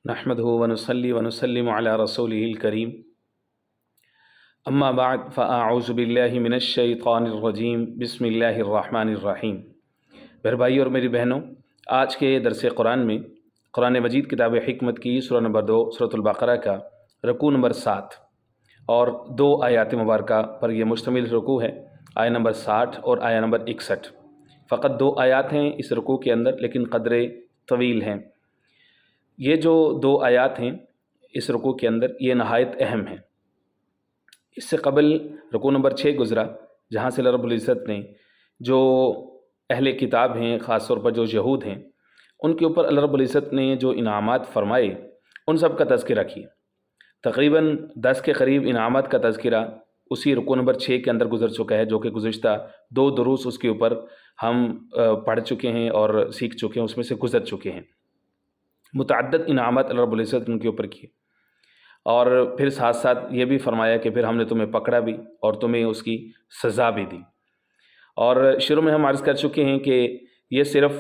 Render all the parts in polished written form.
نحمده ونصلي ونسلم على رسوله الكريم اما بعد فاعوذ باللہ من الشیطان الرجیم بسم اللہ الرحمن الرحیم۔ میرے بھائی اور میری بہنوں، آج کے درس قرآن میں قرآن مجید کتاب حکمت کی سورہ نمبر 2 سورۃ البقرہ کا رکوع نمبر 7 اور 2 آیات مبارکہ پر یہ مشتمل رکوع ہے، آیہ نمبر 60 اور آیہ نمبر 61۔ فقط 2 آیات ہیں اس رکوع کے اندر، لیکن قدر طویل ہیں۔ یہ جو 2 آیات ہیں اس رکوع کے اندر، یہ نہایت اہم ہیں۔ اس سے قبل رکوع نمبر 6 گزرا، جہاں سے اللہ رب العزت نے جو اہل کتاب ہیں، خاص طور پر جو یہود ہیں، ان کے اوپر اللہ رب العزت نے جو انعامات فرمائے ان سب کا تذکرہ کیا۔ تقریباً 10 کے قریب انعامات کا تذکرہ اسی رکوع نمبر 6 کے اندر گزر چکا ہے، جو کہ گزشتہ 2 دروس اس کے اوپر ہم پڑھ چکے ہیں اور سیکھ چکے ہیں، اس میں سے گزر چکے ہیں۔ متعدد انعامات اللہ رب العزت نے ان کے اوپر کیے، اور پھر ساتھ ساتھ یہ بھی فرمایا کہ پھر ہم نے تمہیں پکڑا بھی اور تمہیں اس کی سزا بھی دی۔ اور شروع میں ہم عرض کر چکے ہیں کہ یہ صرف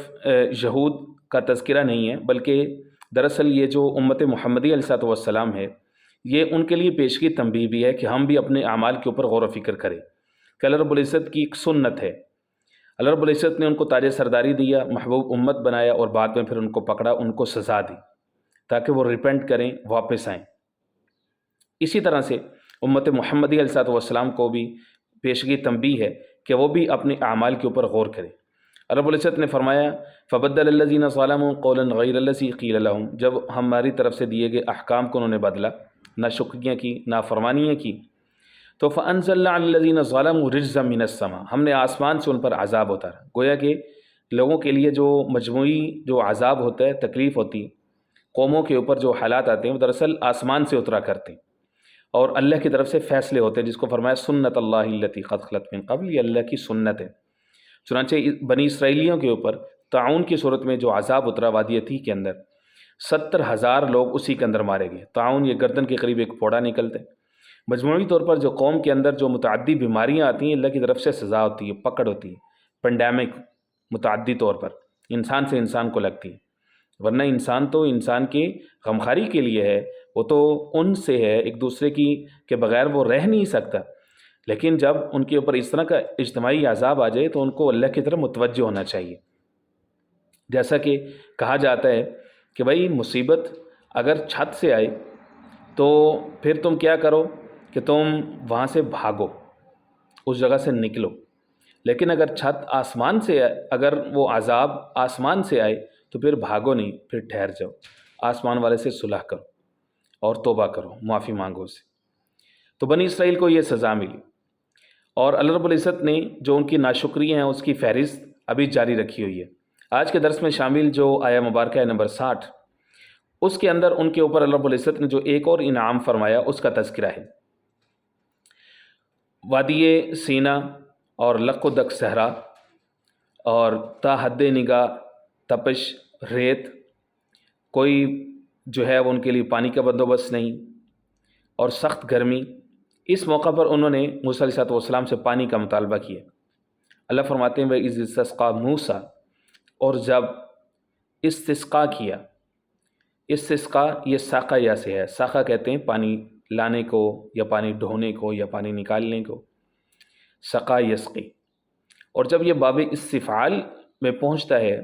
یہود کا تذکرہ نہیں ہے، بلکہ دراصل یہ جو امت محمدی علیہ الصلوۃ والسلام ہے، یہ ان کے لیے پیشگی تنبیہ بھی ہے کہ ہم بھی اپنے اعمال کے اوپر غور و فکر کریں کہ اللہ رب العزت کی ایک سنت ہے۔ اللہ رب العزت نے ان کو تاج سرداری دیا، محبوب امت بنایا، اور بعد میں پھر ان کو پکڑا، ان کو سزا دی تاکہ وہ ریپینٹ کریں، واپس آئیں۔ اسی طرح سے امت محمدی علیہ الصلوۃ والسلام کو بھی پیشگی تنبیہ ہے کہ وہ بھی اپنے اعمال کے اوپر غور کریں۔ رب العزت نے فرمایا فبدل الذین ظلموا قولا غیر الذی قیل لهم، جب ہماری طرف سے دیے گئے احکام کو انہوں نے بدلا، ناشکریاں کی، نافرمانیاں کی، تو فانزلنا علی الذین ظلموا رجزا من السماء، ہم نے آسمان سے ان پر عذاب اتارا۔ گویا کہ لوگوں کے لیے جو مجموعی جو عذاب ہوتا ہے، تکلیف ہوتی ہے، قوموں کے اوپر جو حالات آتے ہیں، وہ دراصل آسمان سے اترا کرتے ہیں، اور اللہ کی طرف سے فیصلے ہوتے ہیں، جس کو فرمایا سنت اللہ التی قد خلت من قبل، یہ اللہ کی سنت ہے۔ چنانچہ بنی اسرائیلیوں کے اوپر طاعون کی صورت میں جو عذاب اترا وادی عتیق کے اندر، 70,000 لوگ اسی کے اندر مارے گئے۔ طاعون یہ گردن کے قریب ایک پھوڑا نکلتے۔ مجموعی طور پر جو قوم کے اندر جو متعدی بیماریاں آتی ہیں، اللہ کی طرف سے سزا ہوتی ہے، پکڑ ہوتی ہے، پینڈیمک متعدی طور پر انسان سے انسان کو لگتی ہے۔ ورنہ انسان تو انسان کی غمخواری کے لیے ہے، وہ تو ان سے ہے ایک دوسرے کی کے بغیر وہ رہ نہیں سکتا، لیکن جب ان کے اوپر اس طرح کا اجتماعی عذاب آ جائے تو ان کو اللہ کی طرف متوجہ ہونا چاہیے۔ جیسا کہ کہا جاتا ہے کہ بھائی مصیبت اگر چھت سے آئے تو پھر تم کیا کرو کہ تم وہاں سے بھاگو، اس جگہ سے نکلو، لیکن اگر چھت آسمان سے اگر وہ عذاب آسمان سے آئے تو پھر بھاگو نہیں، پھر ٹھہر جاؤ، آسمان والے سے صلح کرو اور توبہ کرو، معافی مانگو اسے۔ تو بنی اسرائیل کو یہ سزا ملی، اور اللہ رب العزت نے جو ان کی ناشکری ہیں اس کی فہرست ابھی جاری رکھی ہوئی ہے۔ آج کے درس میں شامل جو آیہ مبارکہ ہے نمبر 60، اس کے اندر ان کے اوپر اللہ رب العزت نے جو ایک اور انعام فرمایا اس کا تذکرہ ہے۔ وادی سینا اور لق و دق صحرا اور تا حد نگاہ تپش، ریت، کوئی جو ہے وہ ان کے لیے پانی کا بندوبست نہیں، اور سخت گرمی۔ اس موقع پر انہوں نے موسیٰ علیہ السلام سے پانی کا مطالبہ کیا۔ اللہ فرماتے ہیں وَإِذِ اسْتَسْقَىٰ مُوسیٰ، اور جب استسقاء کیا، استسقاء یہ ساقہ یا سے ہے، ساقہ کہتے ہیں پانی لانے کو یا پانی ڈھونے کو یا پانی نکالنے کو، سقا یسقی۔ اور جب یہ باب استفعال میں پہنچتا ہے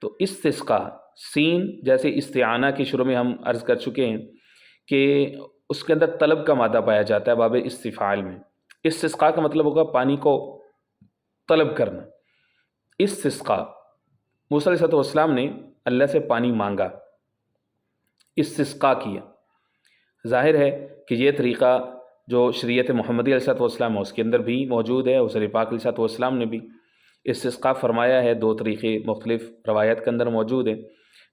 تو استسقاء، سین جیسے استعانہ کے شروع میں ہم عرض کر چکے ہیں کہ اس کے اندر طلب کا مادہ پایا جاتا ہے باب استفعال میں۔ استسقاء کا مطلب ہوگا پانی کو طلب کرنا۔ استسقاء، موسیٰ علیہ السلام نے اللہ سے پانی مانگا، استسقاء کیا۔ ظاہر ہے کہ یہ طریقہ جو شریعت محمدی علیہ السلام ہے اس کے اندر بھی موجود ہے، حضور پاک علیہ السلام نے بھی استسقاء فرمایا ہے، 2 طریقے مختلف روایت کے اندر موجود ہیں۔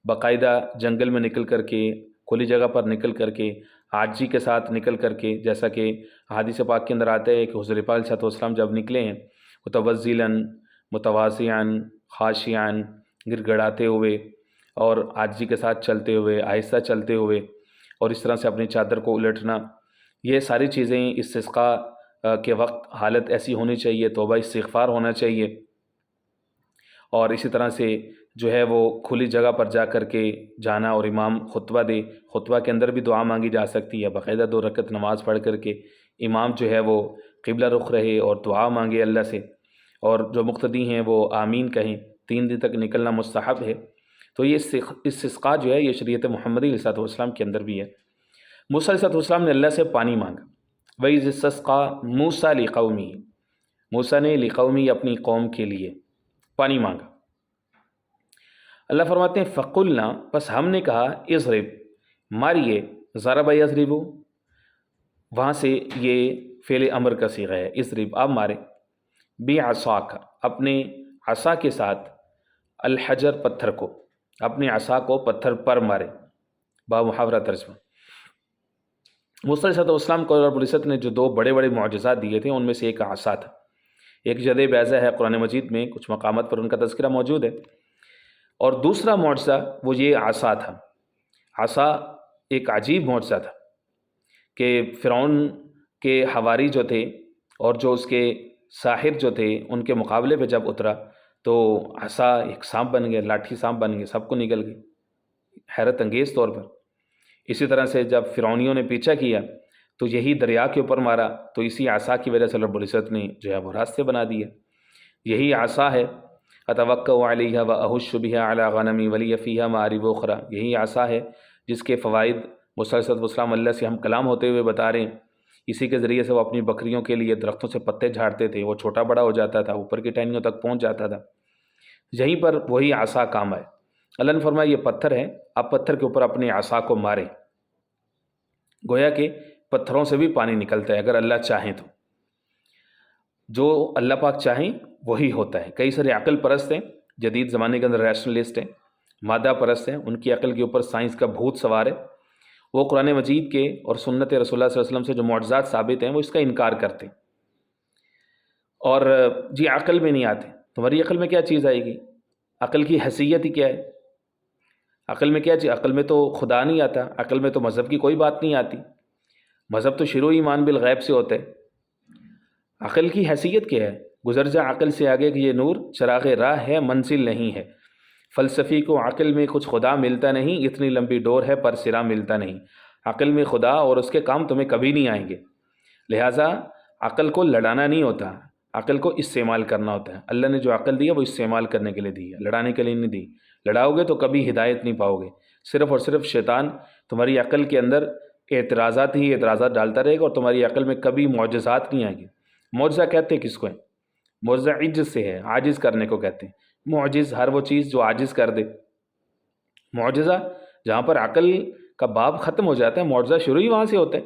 باقاعدہ جنگل میں نکل کر کے، کھلی جگہ پر نکل کر کے، عاجزی کے ساتھ نکل کر کے، جیسا کہ حدیث پاک کے اندر آتا ہے کہ حضور پاک علیہ السلام جب نکلے ہیں متوزلاً، متواضعاً، خاشعاً، گر گڑاتے ہوئے اور عاجزی کے ساتھ چلتے ہوئے، آہستہ چلتے ہوئے، اور اس طرح سے اپنی چادر کو الٹنا، یہ ساری چیزیں استسقاء کے وقت حالت ایسی ہونی چاہیے، توبہ استغفار ہونا چاہیے۔ اور اسی طرح سے جو ہے وہ کھلی جگہ پر جا کر کے جانا اور امام خطبہ دے، خطبہ کے اندر بھی دعا مانگی جا سکتی ہے، باقاعدہ 2 رکعت نماز پڑھ کر کے امام جو ہے وہ قبلہ رخ رہے اور دعا مانگے اللہ سے، اور جو مقتدی ہیں وہ آمین کہیں، 3 دن تک نکلنا مستحب ہے۔ تو یہ استسقاء جو ہے یہ شریعت محمدی علیہ الصلوۃ والسلام کے اندر بھی ہے۔ موسیٰ علیہ السلام نے اللہ سے پانی مانگا، وَإِذِ اسْتَسْقَىٰ مُوسَىٰ لِقَوْمِهِ، موسیٰ نے لقومی اپنی قوم کے لیے پانی مانگا۔ اللہ فرماتے ہیں فَقُلْنَا، پس ہم نے کہا اضرب، ماریے، ضرب یضرب، وہاں سے یہ فعل امر کا صیغہ ہے، اضرب آپ مارے، بعصاک اپنے عصا کے ساتھ، الحجر پتھر کو، اپنے عصا کو پتھر پر مارے، بامحاورہ ترجمہ۔ موسیٰ علیہ السلام کو رب العزت نے جو 2 بڑے بڑے معجزات دیے تھے ان میں سے ایک عصا تھا، ایک جد بیضہ ہے، قرآن مجید میں کچھ مقامات پر ان کا تذکرہ موجود ہے، اور دوسرا معجزہ وہ یہ عصا تھا۔ عصا ایک عجیب معجزہ تھا کہ فرعون کے حواری جو تھے اور جو اس کے ساحر جو تھے ان کے مقابلے پہ جب اترا تو عصا ایک سانپ بن گیا، لاٹھی سانپ بن گیا، سب کو نگل گئی حیرت انگیز طور پر۔ اسی طرح سے جب فرعونیوں نے پیچھا کیا تو یہی دریا کے اوپر مارا، تو اسی عصا کی وجہ سے رب العزت نے جو ہے وہ راستے بنا دیے۔ یہی عصا ہے، اتوکأ علیہا واہش بہا علی غنمی ولی فیہا مآرب اخری، یہی عصا ہے جس کے فوائد موسیٰ علیہ السلام اللہ سے ہم کلام ہوتے ہوئے بتا رہے ہیں۔ اسی کے ذریعے سے وہ اپنی بکریوں کے لیے درختوں سے پتے جھاڑتے تھے، وہ چھوٹا بڑا ہو جاتا تھا، اوپر کی ٹہنیوں تک پہنچ جاتا تھا، یہیں پر وہی عصا کام آئے۔ اللہ نے فرمایا یہ پتھر ہے، آپ پتھر کے اوپر اپنے عصا کو مارے، گویا کہ پتھروں سے بھی پانی نکلتا ہے اگر اللہ چاہیں تو، جو اللہ پاک چاہیں وہی ہوتا ہے۔ کئی سارے عقل پرست ہیں، جدید زمانے کے اندر ریشنلسٹ ہیں، مادہ پرست ہیں، ان کی عقل کے اوپر سائنس کا بھوت سوار ہے، وہ قرآن مجید کے اور سنت رسول اللہ صلی اللہ علیہ وسلم سے جو معجزات ثابت ہیں وہ اس کا انکار کرتے ہیں، اور جی عقل میں نہیں آتے۔ تمہاری عقل میں کیا چیز آئے گی؟ عقل کی حیثیت ہی کیا ہے؟ عقل میں کیا چیز؟ عقل میں تو خدا نہیں آتا، عقل میں تو مذہب کی کوئی بات نہیں آتی، مذہب تو شروع ایمان بالغیب سے ہوتا ہے۔ عقل کی حیثیت کیا ہے؟ گزر جا عقل سے آگے کہ یہ نور چراغ راہ ہے، منزل نہیں ہے، فلسفی کو عقل میں کچھ خدا ملتا نہیں، اتنی لمبی ڈور ہے پر سرا ملتا نہیں۔ عقل میں خدا اور اس کے کام تمہیں کبھی نہیں آئیں گے، لہٰذا عقل کو لڑانا نہیں ہوتا، عقل کو استعمال کرنا ہوتا ہے۔ اللہ نے جو عقل دی ہے وہ استعمال کرنے کے لیے دی ہے، لڑانے کے لیے نہیں دی۔ لڑاؤ گے تو کبھی ہدایت نہیں پاؤ گے، صرف اور صرف شیطان تمہاری عقل کے اندر اعتراضات ہی اعتراضات ڈالتا رہے گا، اور تمہاری عقل میں کبھی معجزات نہیں آئیں گے۔ معجزہ کہتے ہیں کس کو ہے؟ معجزہ عجز سے ہے، عاجز کرنے کو کہتے ہیں۔ معجز ہر وہ چیز جو عاجز کر دے، معجزہ جہاں پر عقل کا باب ختم ہو جاتا ہے معجزہ شروع ہی وہاں سے ہوتا ہے،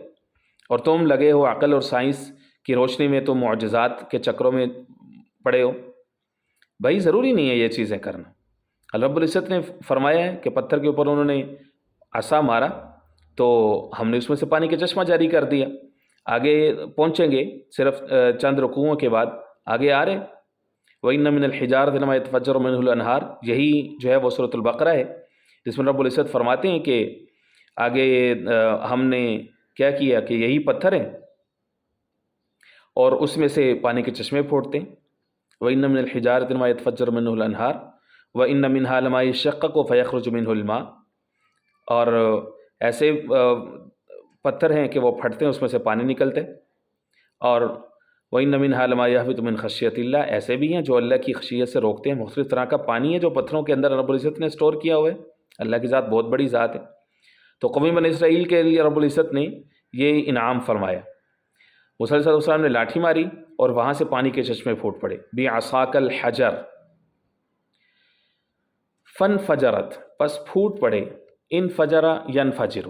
اور تم لگے ہو عقل اور سائنس کی روشنی میں، تم معجزات کے چکروں میں پڑے ہو۔ بھائی ضروری نہیں ہے یہ چیزیں کرنا۔ اللہ رب العزت نے فرمایا ہے کہ پتھر کے اوپر انہوں نے عصا مارا تو ہم نے اس میں سے پانی کا چشمہ جاری کر دیا۔ آگے پہنچیں گے صرف چند رکوعوں کے بعد، آگے آ رہے وَإِنَّ مِنَ الْحِجَارَةِ لَمَا يَتَفَجَّرُ مِنْهُ الْأَنْهَارُ، یہی جو ہے وہ سورۃ البقرہ ہے جس میں رب العزت فرماتے ہیں کہ آگے ہم نے کیا کیا کہ یہی پتھر ہیں اور اس میں سے پانی کے چشمے پھوٹتے ہیں۔ وَإِنَّ مِنَ الْحِجَارَةِ لَمَا يَتَفَجَّرُ مِنْهُ الْأَنْهَارُ وَإِنَّ مِنْهَا لَمَا يَشَّقَّقُ فَيَخْرُجُ مِنْهُ الْمَاءُ، اور ایسے پتھر ہیں کہ وہ پھٹتے ہیں، اس میں سے پانی نکلتے ہیں۔ اور وَإِنَّ مِنْهَا لَمَا يَهْبِطُ مِنْ خَشْيَةِ اللَّهِ، ایسے بھی ہیں جو اللہ کی خشیت سے روکتے ہیں۔ مختلف طرح کا پانی ہے جو پتھروں کے اندر رب العزت نے اسٹور کیا ہوا ہے، اللہ کی ذات بہت بڑی ذات ہے۔ تو قوم بنی اسرائیل کے لیے رب العزت نے یہ انعام فرمایا۔ موسیٰ علیہ السلام نے لاٹھی ماری اور وہاں سے پانی کے چشمے پھوٹ پڑے، بِعَصَاكَ الْحَجَرُ فَانْفَجَرَتْ، پس پھوٹ پڑے، انفجر ینفجر،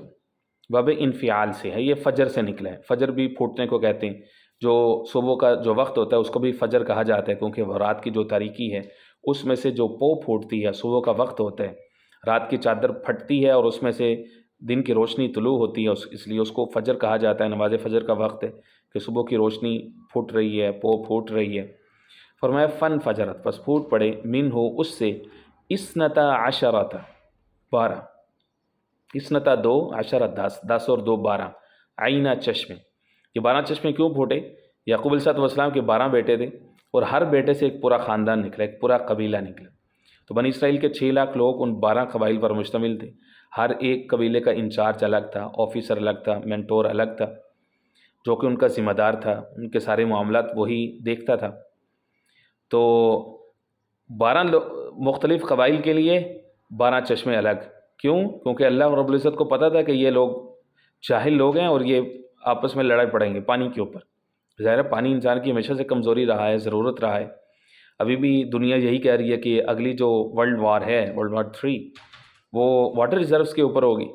باب انفعال سے ہے، یہ فجر سے نکلا ہے۔ فجر بھی پھوٹنے کو کہتے ہیں، جو صبح کا جو وقت ہوتا ہے اس کو بھی فجر کہا جاتا ہے، کیونکہ وہ رات کی جو تاریکی ہے اس میں سے جو پو پھوٹتی ہے، صبح کا وقت ہوتا ہے، رات کی چادر پھٹتی ہے اور اس میں سے دن کی روشنی طلوع ہوتی ہے، اس لیے اس کو فجر کہا جاتا ہے۔ نماز فجر کا وقت ہے کہ صبح کی روشنی پھوٹ رہی ہے، پو پھوٹ رہی ہے۔ فرمایا فن فجرت، پس پھوٹ پڑے، من ہو اس سے، اسنتا عشرت، 12، اسنتا 2، عشرت 10، 10 اور 2 12، عینہ چشمے۔ یہ 12 چشمے کیوں پھوٹے؟ یعقوب علیہ السلام کے 12 بیٹے تھے اور ہر بیٹے سے ایک پورا خاندان نکلا، ایک پورا قبیلہ نکلا۔ تو بنی اسرائیل کے 6 لاکھ لوگ ان 12 قبائل پر مشتمل تھے. ہر ایک قبیلے کا انچارج الگ تھا، آفیسر الگ تھا، مینٹور الگ تھا، جو کہ ان کا ذمہ دار تھا، ان کے سارے معاملات وہی دیکھتا تھا. تو 12 مختلف قبائل کے لیے 12 چشمے الگ. کیوں؟ کیونکہ اللہ رب العزت کو پتہ تھا کہ یہ لوگ جاہل لوگ ہیں اور یہ آپس میں لڑائی پڑیں گے پانی کے اوپر. ظاہر ہے پانی انسان کی ہمیشہ سے کمزوری رہا ہے، ضرورت رہا ہے. ابھی بھی دنیا یہی کہہ رہی ہے کہ اگلی جو ورلڈ وار ہے، ورلڈ وار 3، وہ واٹر ریزروز کے اوپر ہوگی.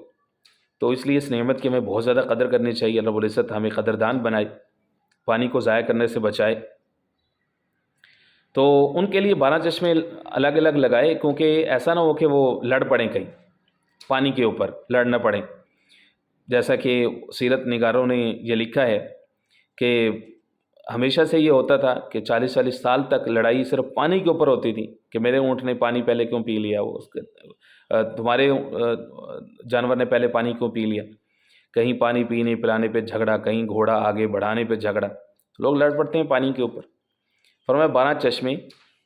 تو اس لیے اس نعمت کی ہمیں بہت زیادہ قدر کرنی چاہیے. اللہ رب العزت ہمیں قدردان بنائے، پانی کو ضائع کرنے سے بچائے. تو ان کے لیے 12 چشمے الگ الگ لگائے، کیونکہ ایسا نہ ہو کہ وہ لڑ پڑیں کہیں پانی کے اوپر، لڑ نہ پڑیں. جیسا کہ سیرت نگاروں نے یہ لکھا ہے کہ ہمیشہ سے یہ ہوتا تھا کہ 40 سال تک لڑائی صرف پانی کے اوپر ہوتی تھی کہ میرے اونٹ نے پانی پہلے کیوں پی لیا، وہ اس کے تمہارے جانور نے پہلے پانی کیوں پی لیا. کہیں پانی پینے پلانے پہ جھگڑا، کہیں گھوڑا آگے بڑھانے پہ جھگڑا، لوگ لڑ پڑتے ہیں پانی کے اوپر. فرمایا 12 چشمے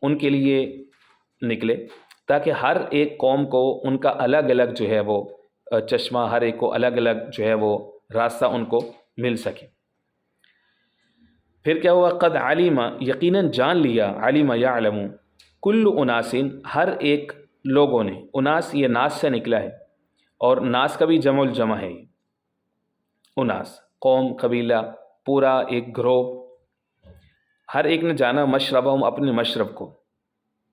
ان کے لیے نکلے تاکہ ہر ایک قوم کو ان کا الگ الگ جو ہے وہ چشمہ، ہر ایک کو الگ الگ جو ہے وہ راستہ ان کو مل سکے. پھر کیا ہوا؟ قد علم، یقیناً جان لیا، علم یعلم، کل اناسن، ہر ایک لوگوں نے. اناس یہ ناس سے نکلا ہے، اور ناس کا بھی جمع الجمع ہے. اناس قوم، قبیلہ، پورا ایک گروہ. ہر ایک نے جانا مشربہم، اپنے مشرب کو.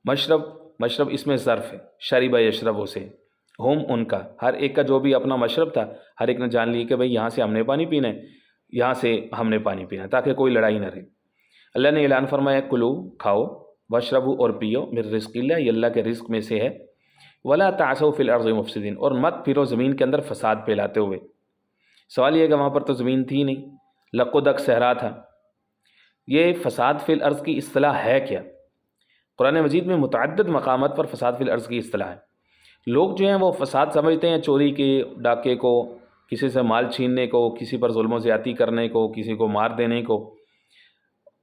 مشرب اس میں ظرف ہے، شرب یشرب سے، ہم ان کا، ہر ایک کا جو بھی اپنا مشرب تھا، ہر ایک نے جان لی کہ بھئی یہاں سے ہم نے پانی پینا ہے، یہاں سے ہم نے پانی پینا ہے، تاکہ کوئی لڑائی نہ رہے. اللہ نے اعلان فرمایا کلو، کھاؤ، واشربو، اور پیو، من رزق اللہ، یہ اللہ کے رزق میں سے ہے. ولا تعثوا فی الارض مفسدین، اور مت پھرو زمین کے اندر فساد پھیلاتے ہوئے. سوال یہ ہے کہ وہاں پر تو زمین تھی نہیں، لقدک صحرا تھا. یہ فساد فی الارض کی اصطلاح ہے کیا؟ قرآن مجید میں متعدد مقامات پر فساد فی الارض کی اصطلاح ہے. لوگ جو ہیں وہ فساد سمجھتے ہیں چوری کے، ڈاکے کو، کسی سے مال چھیننے کو، کسی پر ظلم و زیادتی کرنے کو، کسی کو مار دینے کو.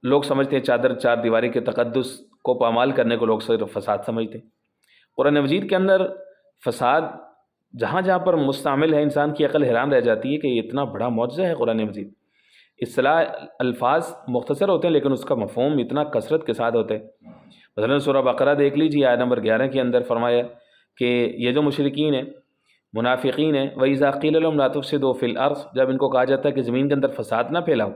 لوگ سمجھتے ہیں چار دیواری کے تقدس کو پامال کرنے کو لوگ صرف فساد سمجھتے ہیں. قرآن مجید کے اندر فساد جہاں جہاں پر مستعمل ہے، انسان کی عقل حیران رہ جاتی ہے کہ یہ اتنا بڑا معجزہ ہے قرآن مجید. اصطلاح الفاظ مختصر ہوتے ہیں لیکن اس کا مفہوم اتنا کثرت کے ساتھ ہوتا ہے. مثلا سورہ بقرہ دیکھ لیجیے، آیت نمبر 11 کے اندر فرمایا کہ یہ جو مشرکین ہیں، منافقین ہیں، وَإِذَا قِيلَ لَهُمْ لَا تُفْسِدُوا فِي الْأَرْضِ، جب ان کو کہا جاتا ہے کہ زمین کے اندر فساد نہ پھیلاؤ،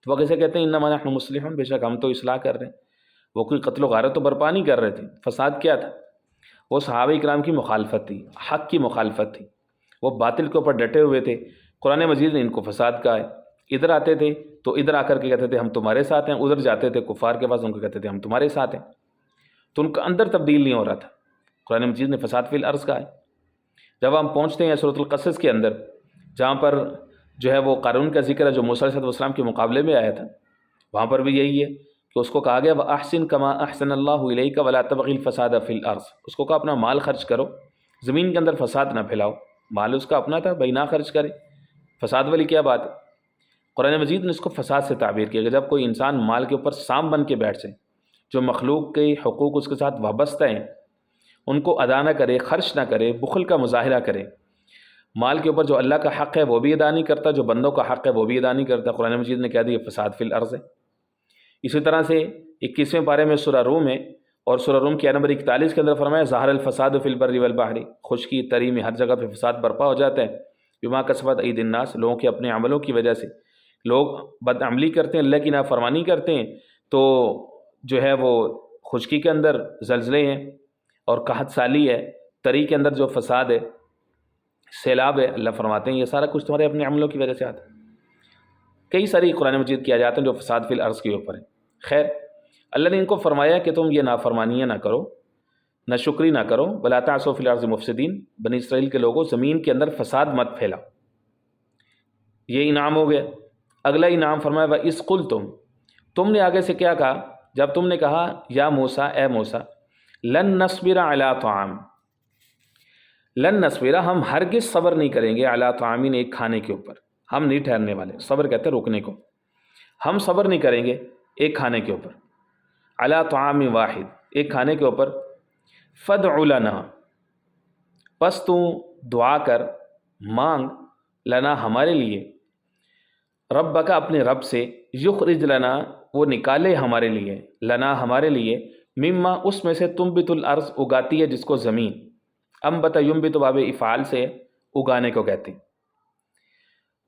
تو وہ کیسے کہتے ہیں انما نحن مصلحون، بے شک ہم تو اصلاح کر رہے ہیں. وہ کوئی قتل و غارت تو برپا نہیں کر رہے تھے. فساد کیا تھا؟ وہ صحابہ کرام کی مخالفت تھی، حق کی مخالفت تھی. وہ باطل کے اوپر ڈٹے ہوئے تھے. قرآن مجید نے ان کو فساد کہا ہے. ادھر آتے تھے تو ادھر آ کر کے کہتے تھے ہم تمہارے ساتھ ہیں، ادھر جاتے تھے کفار کے پاس، ان کو کہتے تھے ہم تمہارے ساتھ ہیں. تو ان کا اندر تبدیل نہیں ہو رہا تھا. قرآن مجید نے فساد فی الارض کہا ہے. جب ہم پہنچتے ہیں سورۃ القصص کے اندر، جہاں پر جو ہے وہ قارون کا ذکر ہے جو موسیٰ علیہ السلام کے مقابلے میں آیا تھا، وہاں پر بھی یہی ہے کہ اس کو کہا گیا وَأَحْسِن كَمَا أَحْسَنَ اللَّهُ إِلَيْكَ وَلَا تَبْغِ الْفَسَادَ فِي الْأَرْضِ. اس کو کہا اپنا مال خرچ کرو، زمین کے اندر فساد نہ پھیلاؤ. مال اس کا اپنا تھا، بھائی نہ خرچ کرے، فساد والی کیا بات ہے؟ قرآن مجید نے اس کو فساد سے تعبیر کیا کہ جب کوئی انسان مال کے اوپر سام بن کے بیٹھ جائے، جو مخلوق کے حقوق اس کے ساتھ وابستہ ہیں ان کو ادا نہ کرے، خرچ نہ کرے، بخل کا مظاہرہ کرے، مال کے اوپر جو اللہ کا حق ہے وہ بھی ادا نہیں کرتا، جو بندوں کا حق ہے وہ بھی ادا نہیں کرتا، قرآن مجید نے کہہ دیا فساد فی الارض ہے. اسی طرح سے 21ویں پارے میں سورہ روم ہے، اور سورہ روم کی آیت نمبر 41 کے اندر فرمایا ظہر الفساد فی البر والبحر، خشکی تری میں ہر جگہ پہ فساد برپا ہو جاتا ہے. بما کسبت ایدی الناس، لوگوں کے اپنے عملوں کی وجہ سے لوگ بد عملی کرتے ہیں، اللہ کی نافرمانی کرتے ہیں، تو جو ہے وہ خشکی کے اندر زلزلے ہیں اور قحط سالی ہے، تری کے اندر جو فساد ہے، سیلاب ہے. اللہ فرماتے ہیں یہ سارا کچھ تمہارے اپنے عملوں کی وجہ سے آتا ہے. کئی ساری قرآن مجید کیا جاتے ہیں جو فساد فی الارض کے اوپر ہیں. خیر، اللہ نے ان کو فرمایا کہ تم یہ نافرمانیاں نہ کرو، نہ شکری نہ کرو، ولا تعثوا فی الارض مفسدین، بنی اسرائیل کے لوگوں زمین کے اندر فساد مت پھیلاؤ. یہ انعام ہو گیا. اگلا انعام فرمایا وَإِذْ قُلْتُمْ، تم نے آگے سے کیا کہا؟ جب تم نے کہا یا موسیٰ، اے موسیٰ، لن نصبر علی طعام، لن نصبر، ہم ہرگز صبر نہیں کریں گے، علی طعامین، ایک کھانے کے اوپر. ہم نہیں ٹھہرنے والے، صبر کہتے ہیں رکنے کو. ہم صبر نہیں کریں گے ایک کھانے کے اوپر. علی طعام واحد، ایک کھانے کے اوپر. فدع لنا، پس تو دعا کر، مانگ، لنا ہمارے لیے، ربک اپنے رب سے، یخرج لنا وہ نکالے ہمارے لیے، لنا ہمارے لیے، مما اس میں سے تنبت الارض اگاتی ہے جس کو زمین، انبت ینبت باب افعال سے اگانے کو کہتے ہیں،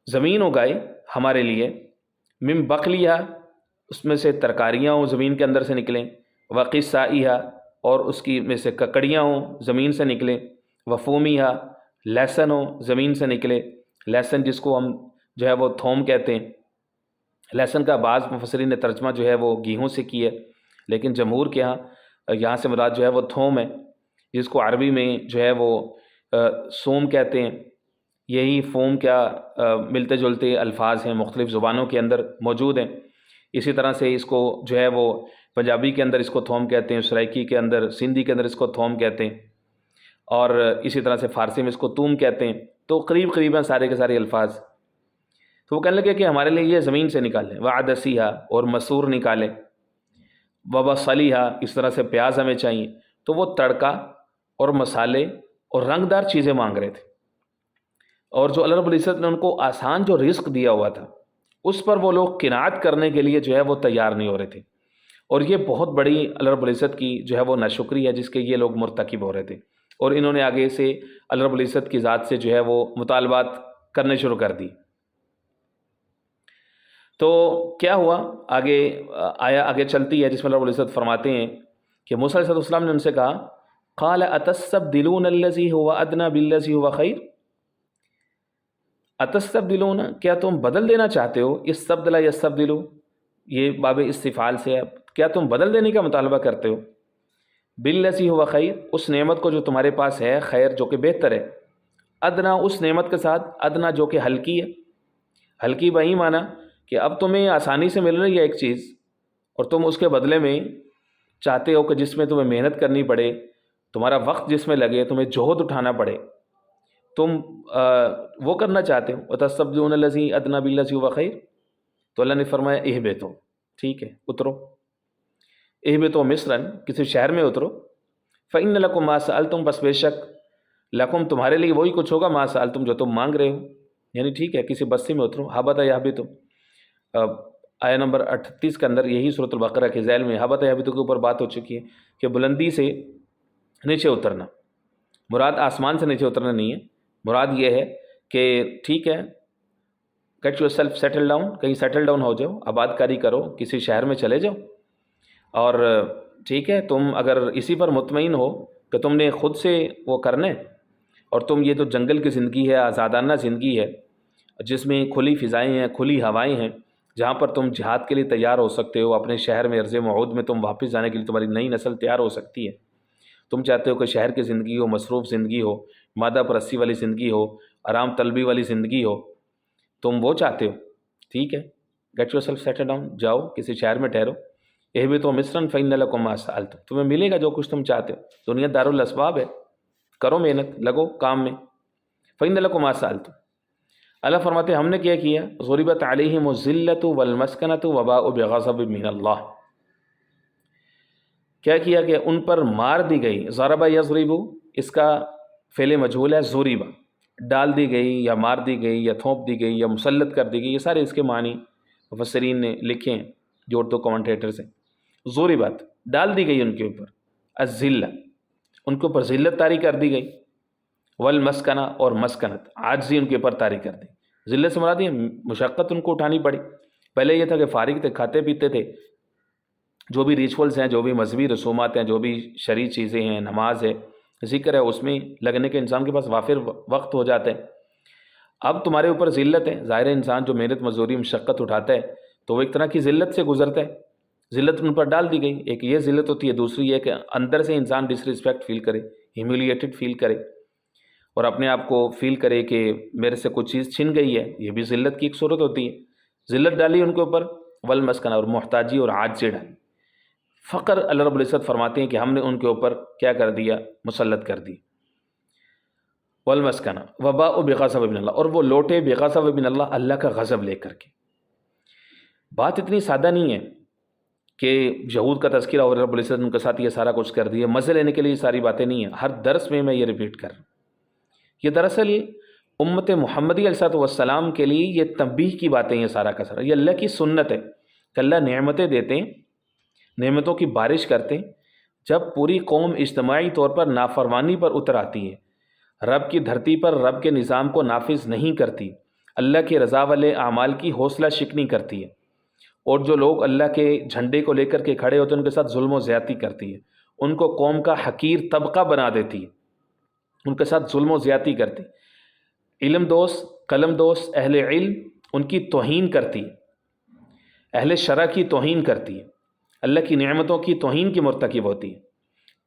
زمین اگائے ہمارے لیے، من بقلیہ اس میں سے ترکاریاں ہوں زمین کے اندر سے نکلیں، وقصائیہ اور اس کی میں سے ککڑیاں ہوں زمین سے نکلیں، وفومیہ لہسن ہو زمین سے نکلے، لہسن جس کو ہم جو ہے وہ تھوم کہتے ہیں، لہسن کا بعض مفسرین نے ترجمہ جو ہے وہ گیہوں سے کی ہے، لیکن جمہور کے یہاں سے مراد جو ہے وہ تھوم ہے، جس کو عربی میں جو ہے وہ سوم کہتے ہیں۔ یہی فوم کیا ملتے جلتے الفاظ ہیں، مختلف زبانوں کے اندر موجود ہیں۔ اسی طرح سے اس کو جو ہے وہ پنجابی کے اندر اس کو تھوم کہتے ہیں، سرائکی کے اندر، سندھی کے اندر اس کو تھوم کہتے ہیں، اور اسی طرح سے فارسی میں اس کو توم کہتے ہیں۔ تو قریب قریب ہیں سارے کے سارے الفاظ۔ تو وہ کہنے لگے کہ ہمارے لیے یہ زمین سے نکالیں، وعدسیہ اور مسور نکالیں، وبصلیہ اس طرح سے پیاز ہمیں چاہیے۔ تو وہ تڑکا اور مسالے اور رنگدار چیزیں مانگ رہے تھے، اور جو اللہ رب العزت نے ان کو آسان جو رزق دیا ہوا تھا اس پر وہ لوگ قناعت کرنے کے لیے جو ہے وہ تیار نہیں ہو رہے تھے، اور یہ بہت بڑی اللہ رب العزت کی جو ہے وہ ناشکری ہے جس کے یہ لوگ مرتکب ہو رہے تھے، اور انہوں نے آگے سے اللہ رب العزت کی ذات سے جو ہے وہ مطالبات کرنے شروع کر دی۔ تو کیا ہوا آگے آگے چلتی ہے، جس میں اللہ رب العزت فرماتے ہیں کہ موسیٰ علیہ السلام نے ان سے کہا، قال اتستبدلون الذی هو ادنی بالذی هو خیر، اتستبدلون کیا تم بدل دینا چاہتے ہو، استبدل یستبدل یہ باب استفعال سے ہے، کیا تم بدل دینے کا مطالبہ کرتے ہو، بالذی هو خیر اس نعمت کو جو تمہارے پاس ہے، خیر جو کہ بہتر ہے، ادنا اس نعمت کے ساتھ، ادنا جو کہ ہلکی ہے، ہلکی بہی معنی کہ اب تمہیں آسانی سے مل رہی ہے ایک چیز، اور تم اس کے بدلے میں چاہتے ہو کہ جس میں تمہیں محنت کرنی پڑے، تمہارا وقت جس میں لگے، تمہیں جہد اٹھانا پڑے، تم وہ کرنا چاہتے ہو۔ وَتَسْتَبْدِلُونَ الَّذِي أَدْنَىٰ بِالَّذِي هُوَ خَيْرٌ، تو اللہ نے فرمایا اِهْبِطُوا، ٹھیک ہے اترو، اِهْبِطُوا مصراً کسی شہر میں اترو، فَإِنَّ لَكُم مَا سَأَلْتُم بس بے شک، لکم تمہارے لیے وہی کچھ ہوگا، ما سألتم جو تم مانگ رہے ہو، یعنی ٹھیک ہے کسی بستی میں اترو، حبط یحبط، آیہ نمبر 38 کے اندر یہی سورۃ البقرہ کے ذیل میں حبط یحبط کے اوپر بات ہو چکی ہے کہ بلندی سے نیچے اترنا، مراد آسمان سے نیچے اترنا نہیں ہے، مراد یہ ہے کہ ٹھیک ہے get yourself settle down, کہیں سیٹل ڈاؤن ہو جاؤ، آباد کاری کرو، کسی شہر میں چلے جاؤ، اور ٹھیک ہے تم اگر اسی پر مطمئن ہو کہ تم نے خود سے وہ کرنے، اور تم یہ تو جنگل کی زندگی ہے، آزادانہ زندگی ہے جس میں کھلی فضائیں ہیں، کھلی ہوائیں ہیں، جہاں پر تم جہاد کے لیے تیار ہو سکتے ہو، اپنے شہر میں عرض موعود میں تم واپس جانے کے لیے تمہاری نئی نسل تیار ہو سکتی ہے، تم چاہتے ہو کہ شہر کی زندگی ہو، مصروف زندگی ہو، مادہ پرستی والی زندگی ہو، آرام طلبی والی زندگی ہو، تم وہ چاہتے ہو، ٹھیک ہے get yourself settle down, جاؤ کسی شہر میں ٹھہرو، اہبطوا مصراً فإن لکم ما سألتم، تمہیں ملے گا جو کچھ تم چاہتے ہو، دنیا دارالاسباب ہے، کرو محنت، لگو کام میں، فإن لکم ما سألتم۔ اللہ فرماتے ہیں ہم نے کیا کیا، ضربت علیہم الذلۃ والمسکنۃ وباءوا بغضب من اللہ، کیا کیا کہ ان پر مار دی گئی، ضرب یضرب اس کا فعل مجہول ہے، ضرب ڈال دی گئی یا مار دی گئی یا تھونپ دی گئی یا مسلط کر دی گئی، یہ سارے اس کے معنی مفسرین نے لکھے ہیں جو اردو کمنٹیٹرز ہیں۔ ضربت ڈال دی گئی ان کے اوپر، الذلہ ان کے اوپر ذلت طاری کر دی گئی، والمسکنہ اور مسکنت عاجزی ان کے اوپر طاری کر دی، ذلت سے مراد یہ مشقت ان کو اٹھانی پڑی، پہلے یہ تھا کہ فارغ تھے، کھاتے پیتے تھے، جو بھی ریچولز ہیں، جو بھی مذہبی رسومات ہیں، جو بھی شرعی چیزیں ہیں، نماز ہے، ذکر ہے، اس میں لگنے کے انسان کے پاس وافر وقت ہو جاتا ہے۔ اب تمہارے اوپر ذلت ہے، ظاہر انسان جو محنت مزدوری مشقت اٹھاتا ہے تو وہ ایک طرح کی ذلت سے گزرتا ہے، ذلت ان پر ڈال دی گئی، ایک یہ ذلت ہوتی ہے، دوسری یہ کہ اندر سے انسان ڈس رسپیکٹ فیل کرے، ہیومیلیٹڈ فیل کرے، اور اپنے آپ کو فیل کرے کہ میرے سے کچھ چیز چھن گئی ہے، یہ بھی ذلت کی ایک صورت ہوتی ہے، ذلت ڈالی ان کے اوپر، والمسکنہ اور محتاجی اور عاجزی ڈالی، فقر اللہ رب العزت فرماتے ہیں کہ ہم نے ان کے اوپر کیا کر دیا، مسلط کر دی، والمسکنہ وباء بغضب من اللہ، اور وہ لوٹے بغضب من اللہ، اللہ کا غضب لے کر کے۔ بات اتنی سادہ نہیں ہے، اللہ رب العزت فرماتے ہیں کہ ہم نے ان کے اوپر کیا کر دیا، مسلط کر دی، والمسکنہ وباء بغضب من اللہ، اور وہ لوٹے بغضب من اللہ، اللہ کا غضب لے کر کے۔ بات اتنی سادہ نہیں ہے، اللہ رب العزت فرماتے ہیں کہ ہم نے ان کے اوپر کیا کر دیا، مسلط کر دی، والمسکنہ کہ یہود کا تذکرہ اور رب العزت ان کے ساتھ یہ سارا کچھ کر دیا، مزے لینے کے لیے یہ ساری باتیں نہیں ہیں، ہر درس میں یہ ریپیٹ کر رہا ہوں۔ یہ دراصل امت محمدی علیہ والسلام کے لیے یہ تنبیہ کی باتیں، یہ سارا کا سارا یہ اللہ کی سنت ہے کہ اللہ نعمتیں دیتے ہیں، نعمتوں کی بارش کرتے ہیں۔ جب پوری قوم اجتماعی طور پر نافرمانی پر اتر آتی ہے، رب کی دھرتی پر رب کے نظام کو نافذ نہیں کرتی، اللہ کی رضا والے اعمال کی حوصلہ شکنی کرتی ہے، اور جو لوگ اللہ کے جھنڈے کو لے کر کے کھڑے ہوتے ہیں ان کے ساتھ ظلم و زیادتی کرتی ہے، ان کو قوم کا حقیر طبقہ بنا دیتی ہے، ان کے ساتھ ظلم و زیادتی کرتی ہے، علم دوست، قلم دوست، اہل علم ان کی توہین کرتی ہے، اہل شرع کی توہین کرتی ہے، اللہ کی نعمتوں کی توہین کی مرتکب ہوتی ہے،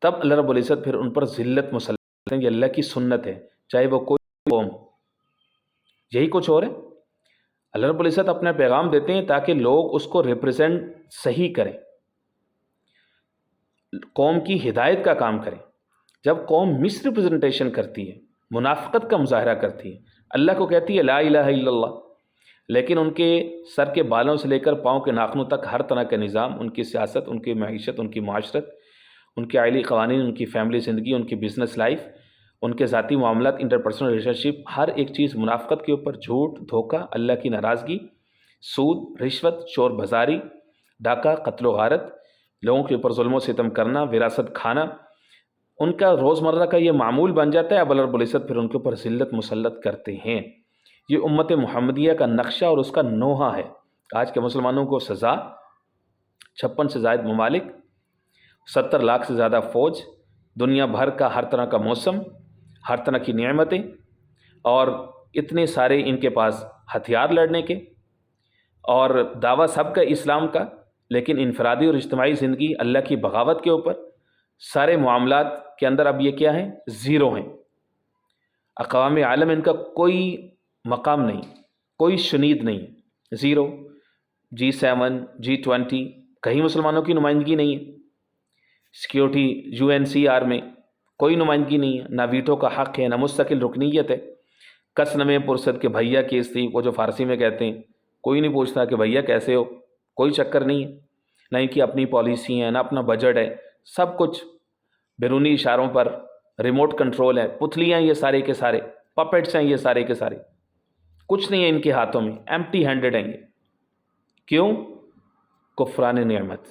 تب اللہ رب العزت پھر ان پر ذلت مسلط کرتے ہیں۔ یہ اللہ کی سنت ہے، چاہے وہ کوئی قوم۔ یہی کچھ اور ہے، اللہ رب العزت اپنا پیغام دیتے ہیں تاکہ لوگ اس کو ریپرزینٹ صحیح کریں، قوم کی ہدایت کا کام کریں۔ جب قوم مس ریپرزنٹیشن کرتی ہے، منافقت کا مظاہرہ کرتی ہے، اللہ کو کہتی ہے لا الہ الا اللہ، لیکن ان کے سر کے بالوں سے لے کر پاؤں کے ناخنوں تک ہر طرح کا نظام، ان کی سیاست، ان کی معیشت، ان کی معاشرت، ان کے عائلی قوانین، ان کی فیملی زندگی، ان کی بزنس لائف، ان کے ذاتی معاملات، انٹرپرسنل ریلیشن شپ، ہر ایک چیز منافقت کے اوپر، جھوٹ، دھوکہ، اللہ کی ناراضگی، سود، رشوت، شور بازاری، ڈاکہ، قتل و غارت، لوگوں کے اوپر ظلم و ستم کرنا، وراثت کھانا، ان کا روزمرہ کا یہ معمول بن جاتا ہے۔ اب اللہ رب العزت پھر ان کے اوپر ذلت مسلط کرتے ہیں۔ یہ امت محمدیہ کا نقشہ اور اس کا نوحہ ہے۔ آج کے مسلمانوں کو سزا، 56 سے زائد ممالک، 70 لاکھ سے زیادہ فوج، دنیا بھر کا ہر طرح کا موسم، ہر طرح کی نعمتیں، اور اتنے سارے ان کے پاس ہتھیار لڑنے کے، اور دعویٰ سب کا اسلام کا، لیکن انفرادی اور اجتماعی زندگی اللہ کی بغاوت کے اوپر، سارے معاملات کے اندر اب یہ کیا ہیں؟ زیرو ہیں۔ اقوام عالم ان کا کوئی مقام نہیں، کوئی شنید نہیں، زیرو۔ G7، G20 کہیں مسلمانوں کی نمائندگی نہیں ہے، سیکیورٹی UNCR میں کوئی نمائندگی نہیں ہے، نہ ویٹو کا حق ہے، نہ مستقل رکنیت ہے۔ کسنم پرسد کے بھیا کیس تھی، وہ جو فارسی میں کہتے ہیں، کوئی نہیں پوچھتا کہ بھیا کیسے ہو، کوئی چکر نہیں ہے، نہ ان کی اپنی پالیسی ہے، نہ اپنا بجٹ ہے، سب کچھ بیرونی اشاروں پر ریموٹ کنٹرول ہے، پتلیاں یہ سارے کے سارے، پپیٹس ہیں یہ سارے کے سارے، کچھ نہیں ہے ان کے ہاتھوں میں، ایمپٹی ہینڈڈ ہیں یہ۔ کیوں؟ کفران نعمت،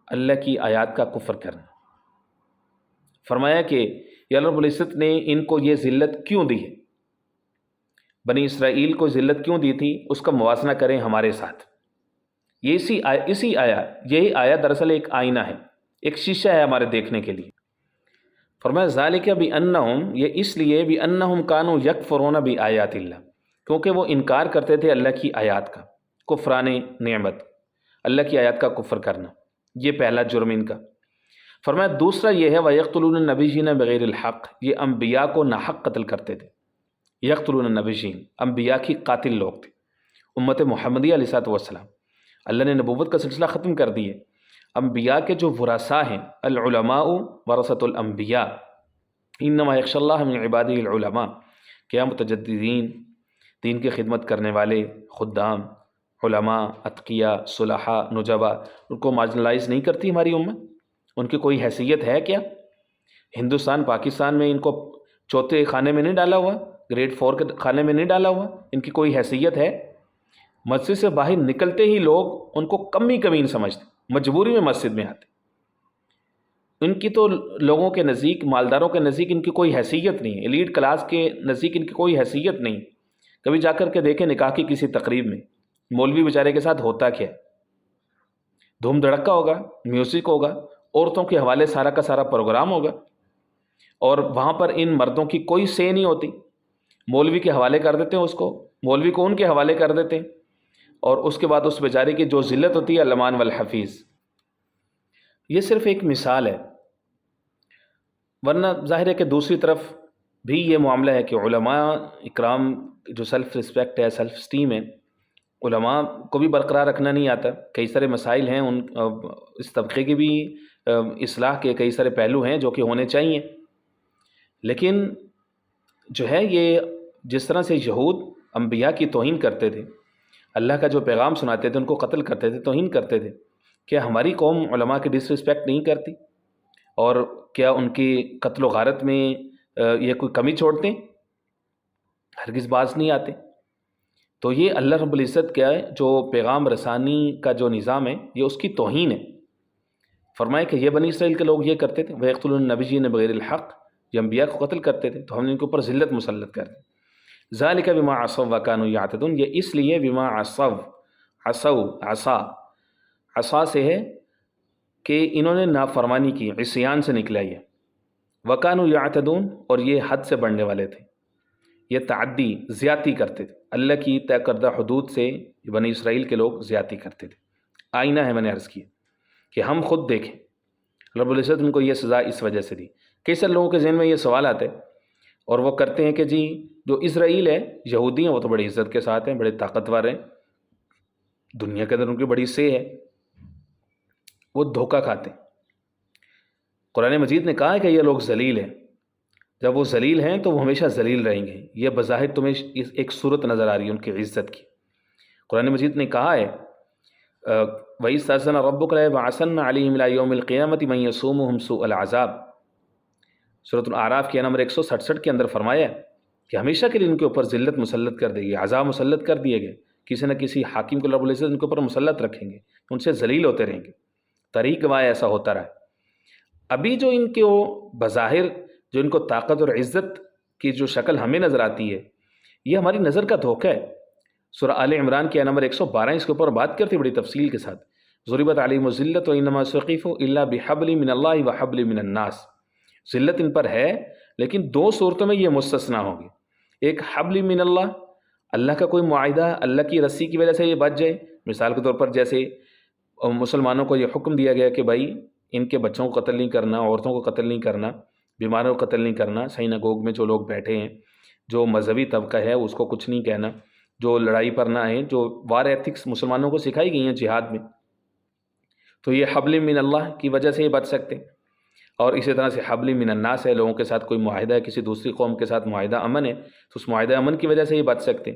اللہ کی آیات کا کفر کرنا۔ فرمایا کہ یا رب العزت نے ان کو یہ ذلت کیوں دی ہے، بنی اسرائیل کو ذلت کیوں دی تھی، اس کا موازنہ کریں ہمارے ساتھ۔ یہی آیا دراصل ایک آئینہ ہے، ایک شیشہ ہے ہمارے دیکھنے کے لیے۔ فرمایا ذالک بانہم، یہ اس لیے بانہم کانوا یکفرون بآیات اللہ، کیونکہ وہ انکار کرتے تھے اللہ کی آیات کا، کفران نعمت، اللہ کی آیات کا کفر کرنا، یہ پہلا جرم ان کا۔ فرمایا دوسرا یہ ہے وَيَقْتُلُونَ النَّبِيِّينَ بِغَيْرِ الْحَقِّ، یہ انبیاء کو ناحق قتل کرتے تھے۔ یقتلون النبیین، انبیاء کی قاتل لوگ تھے، امت محمدیہ علیہ السلام۔ اللہ نے نبوت کا سلسلہ ختم کر دی ہے، انبیاء کے جو ورثاء ہیں، العلماء ورثۃ الانبیاء، انما یخشی اللہ من عبادہ العلماء، کیا متجددین، دین کی خدمت کرنے والے، خدام، علماء، اتقیاء، صلحاء، نجبا، ان کو مارجنلائز نہیں کرتی ہماری امت؟ ان کی کوئی حیثیت ہے کیا؟ ہندوستان، پاکستان میں ان کو چوتھے خانے میں نہیں ڈالا ہوا، گریڈ 4 کے خانے میں نہیں ڈالا ہوا؟ ان کی کوئی حیثیت ہے؟ مسجد سے باہر نکلتے ہی لوگ ان کو کمی کمین سمجھتے، مجبوری میں مسجد میں آتے۔ ان کی تو لوگوں کے نزدیک، مالداروں کے نزدیک ان کی کوئی حیثیت نہیں ہے، ایلیٹ کلاس کے نزدیک ان کی کوئی حیثیت نہیں۔ کبھی جا کر کے دیکھیں نکاح کی کسی تقریب میں مولوی بیچارے کے ساتھ ہوتا کیا ہے؟ دھوم دھڑکا ہوگا، میوزک ہوگا، عورتوں کے حوالے سارا کا سارا پروگرام ہوگا، اور وہاں پر ان مردوں کی کوئی سے نہیں ہوتی، مولوی کے حوالے کر دیتے ہیں اس کو، مولوی کو ان کے حوالے کر دیتے ہیں، اور اس کے بعد اس بیچارے کی جو ذلت ہوتی ہے، اللمان والحفیظ۔ یہ صرف ایک مثال ہے، ورنہ ظاہر ہے کہ دوسری طرف بھی یہ معاملہ ہے کہ علماء اکرام جو سیلف رسپیکٹ ہے، سیلف اسٹیم ہے، علماء کو بھی برقرار رکھنا نہیں آتا۔ کئی سارے مسائل ہیں، اس طبقے کی بھی اصلاح کے کئی سارے پہلو ہیں جو کہ ہونے چاہیے، لیکن جو ہے یہ جس طرح سے یہود انبیاء کی توہین کرتے تھے، اللہ کا جو پیغام سناتے تھے ان کو قتل کرتے تھے، توہین کرتے تھے، کیا ہماری قوم علماء کی ڈس رسپیکٹ نہیں کرتی؟ اور کیا ان کی قتل و غارت میں یہ کوئی کمی چھوڑتے ہیں؟ ہرگز باز نہیں آتے۔ تو یہ اللہ رب العزت کا جو پیغام رسانی کا جو نظام ہے یہ اس کی توہین ہے۔ فرمایا کہ یہ بنی اسرائیل کے لوگ یہ کرتے تھے، وَيَقْتُلُونَ النَّبِيِّينَ بِغَيْرِ الْحَقِّ، یہ انبیاء کو قتل کرتے تھے، تو ہم نے ان کے اوپر ذلت مسلط کر دی۔ ذَلِكَ بِمَا عَصَوْا وَكَانُوا يَعْتَدُونَ، یہ اس لیے بِمَا عَصَوْا، عصا سے ہے کہ انہوں نے نافرمانی کی، عصیان سے نکلا یہ، وَكَانُوا يَعْتَدُونَ، اور یہ حد سے بڑھنے والے تھے، یہ تعدی زیادتی کرتے تھے، اللہ کی طے کردہ حدود سے بنی اسرائیل کے لوگ زیادتی کرتے تھے۔ آئینہ ہے، میں نے عرض کیا کہ ہم خود دیکھیں، رب العزت ان کو یہ سزا اس وجہ سے دی۔ کئی سارے لوگوں کے ذہن میں یہ سوال آتے ہیں اور وہ کرتے ہیں کہ جی جو اسرائیل ہے، یہودی ہیں، وہ تو بڑی عزت کے ساتھ ہیں، بڑے طاقتور ہیں، دنیا کے اندر ان کی بڑی سے ہے، وہ دھوکہ کھاتے ہیں۔ قرآن مجید نے کہا ہے کہ یہ لوگ ذلیل ہیں، جب وہ ذلیل ہیں تو وہ ہمیشہ ذلیل رہیں گے۔ یہ بظاہر تمہیں ایک صورت نظر آ رہی ہے ان کی عزت کی۔ قرآن مجید نے کہا ہے وَإِذْ تَأَذَّنَ رَبُّكَ لَيَبْعَثَنَّ عَلَيْهِمْ إِلَىٰ يَوْمِ الْقِيَامَةِ مَن يَسُومُهُمْ سُوءَ الْعَذَابِ، سورۃ الاعراف کے نمبر 167 کے اندر فرمایا ہے کہ ہمیشہ کے لیے ان کے اوپر ذلت مسلط کر دے گی، عذاب مسلط کر دیے گئے، کسی نہ کسی حاکم کو رب العزت ان کے اوپر مسلط رکھیں گے، ان سے ذلیل ہوتے رہیں گے، طریق گواہ ایسا ہوتا رہا ہے۔ ابھی جو ان کو بظاہر جو ان کو طاقت اور عزت کی جو شکل ہمیں نظر آتی ہے، یہ ہماری نظر کا دھوکہ ہے۔ سورہ آل عمران کے نمبر 112 اس کے اوپر بات کرتی بڑی تفصیل کے ساتھ، ضربت علیہم الذلۃ وانما استضعفوا الا بحبل من اللہ وحبل من الناس، ذلت ان پر ہے لیکن دو صورتوں میں یہ مستثنا ہوگی۔ ایک حبل من اللہ، اللہ کا کوئی معاہدہ، اللہ کی رسی کی وجہ سے یہ بچ جائے، مثال کے طور پر جیسے مسلمانوں کو یہ حکم دیا گیا کہ بھائی ان کے بچوں کو قتل نہیں کرنا، عورتوں کو قتل نہیں کرنا، بیماروں کو قتل نہیں کرنا، سیناگوگ میں جو لوگ بیٹھے ہیں، جو مذہبی طبقہ ہے اس کو کچھ نہیں کہنا، جو لڑائی پر نہ ہیں، جو وار ایتھکس مسلمانوں کو سکھائی گئی ہیں جہاد میں، تو یہ حبل من اللہ کی وجہ سے یہ بچ سکتے۔ اور اسی طرح سے حبل من الناس ہے، لوگوں کے ساتھ کوئی معاہدہ ہے، کسی دوسری قوم کے ساتھ معاہدہ امن ہے تو اس معاہدہ امن کی وجہ سے یہ بچ سکتے،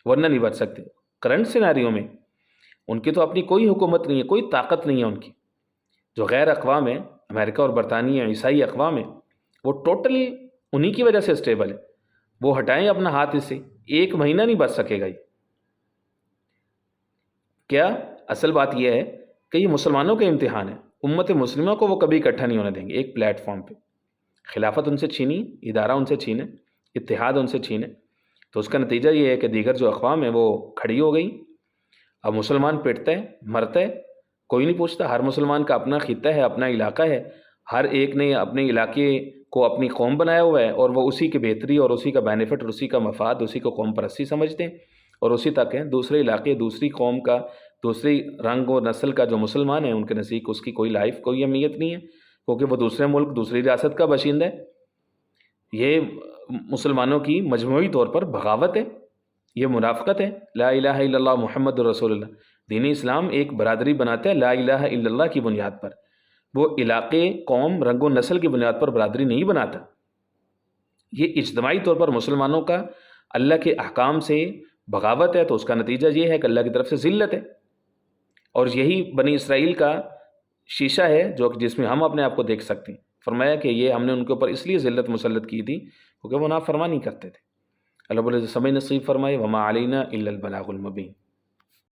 ورنہ نہیں بچ سکتے۔ کرنٹ سیناریو میں ان کی تو اپنی کوئی حکومت نہیں ہے، کوئی طاقت نہیں ہے ان کی۔ جو غیر اقوام ہے، امریکہ اور برطانیہ، عیسائی اقوام ہے، وہ ٹوٹلی انہی کی وجہ سے اسٹیبل ہے۔ وہ ہٹائیں اپنا ہاتھ اس سے، ایک مہینہ نہیں بچ سکے گا یہ۔ کیا اصل بات یہ ہے کہ یہ مسلمانوں کا امتحان ہے، امت مسلمہ کو وہ کبھی اکٹھا نہیں ہونے دیں گے ایک پلیٹ فارم پہ۔ خلافت ان سے چھینی، ادارہ ان سے چھینے، اتحاد ان سے چھینے، تو اس کا نتیجہ یہ ہے کہ دیگر جو اقوام ہیں وہ کھڑی ہو گئی۔ اب مسلمان پٹتا ہے، مرتا ہے، کوئی نہیں پوچھتا۔ ہر مسلمان کا اپنا خطہ ہے، اپنا علاقہ ہے، ہر ایک نے اپنے علاقے کو اپنی قوم بنایا ہوا ہے، اور وہ اسی کی بہتری اور اسی کا بینیفٹ اور اسی کا مفاد، اسی کو قوم پرستی سمجھتے ہیں، اور اسی تک ہیں۔ دوسرے علاقے، دوسری قوم کا، دوسری رنگ و نسل کا جو مسلمان ہیں، ان کے نزدیک اس کی کوئی لائف، کوئی اہمیت نہیں ہے، کیونکہ وہ دوسرے ملک، دوسری ریاست کا باشندہ ہے۔ یہ مسلمانوں کی مجموعی طور پر بغاوت ہے، یہ منافقت ہے۔ لا الہ الا اللہ محمد رسول اللہ، دین اسلام ایک برادری بناتا ہے لا الہ الا اللہ کی بنیاد پر، وہ علاقے، قوم، رنگ و نسل کی بنیاد پر برادری نہیں بناتا۔ یہ اجتماعی طور پر مسلمانوں کا اللہ کے احکام سے بغاوت ہے، تو اس کا نتیجہ یہ ہے کہ اللہ کی طرف سے ذلت ہے۔ اور یہی بنی اسرائیل کا شیشہ ہے جس میں ہم اپنے آپ کو دیکھ سکتے ہیں۔ فرمایا کہ یہ ہم نے ان کے اوپر اس لیے ذلت مسلط کی تھی کیونکہ وہ نافرمانی کرتے تھے۔ اللہ سمجھ نصیب فرمائے، وما علینا الا البلاغ المبین۔